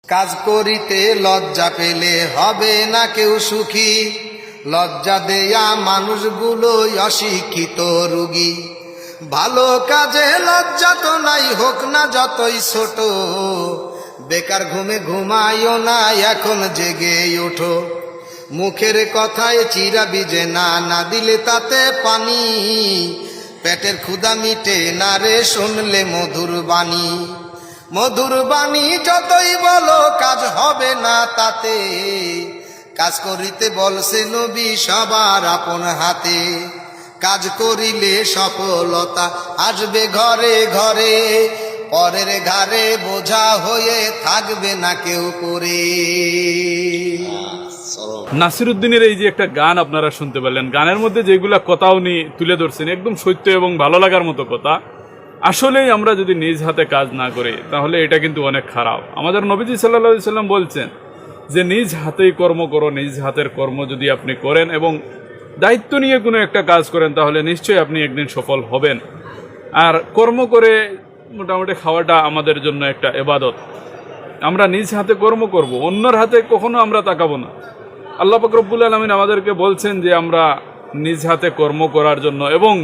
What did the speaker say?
কাজ করিতে লজ্জা পেলে হবে না কেউ সুখী, লজ্জা দেয়া মানুষগুলোই অশিক্ষিত রুগী। ভালো কাজে লজ্জা তো নাই, হোক না যতই ছোট, বেকার ঘুমে ঘুমাইও না, এখন জেগে ওঠো। মুখের কথায় চিরা বিজে না, না দিলে তাতে পানি, পেটের ক্ষুধা মিটে না রে শুনলে মধুর বাণী। মধুর বাণী যতই বলো কাজ হবে না তাতে, কাজ করিতে বলছে নবী সবার আপন হাতে। কাজ করিলে সফলতা আসবে ঘরে ঘরে, পরের ঘাড়ে বোঝা হয়ে থাকবে না কেউ করে। নাসিরউদ্দিনের এই যে একটা গান আপনারা শুনতে পেলেন, গানের মধ্যে যেগুলা কথা উনি তুলে ধরছেন একদম সত্য এবং ভালো লাগার মতো কথা। আসলেই আমরা যদি নিজ হাতে কাজ না করি তাহলে এটা কিন্তু অনেক খারাপ। আমাদের নবীজি সাল্লাল্লাহু আলাইহি সাল্লাম বলছেন যে নিজ হাতেই কর্ম করো, নিজ হাতের কর্ম যদি আপনি করেন এবং দায়িত্ব নিয়ে কোনো একটা কাজ করেন তাহলে নিশ্চয়ই আপনি একদিন সফল হবেন। আর কর্ম করে মোটামুটি খাওয়াটা আমাদের জন্য একটা ইবাদত। আমরা নিজ হাতে কর্ম করব, অন্যের হাতে কখনো আমরা তাকাবো না। আল্লাহ পাক রব্বুল আলামিন আমাদেরকে বলছেন যে আমরা নিজ হাতে কর্ম করার জন্য এবং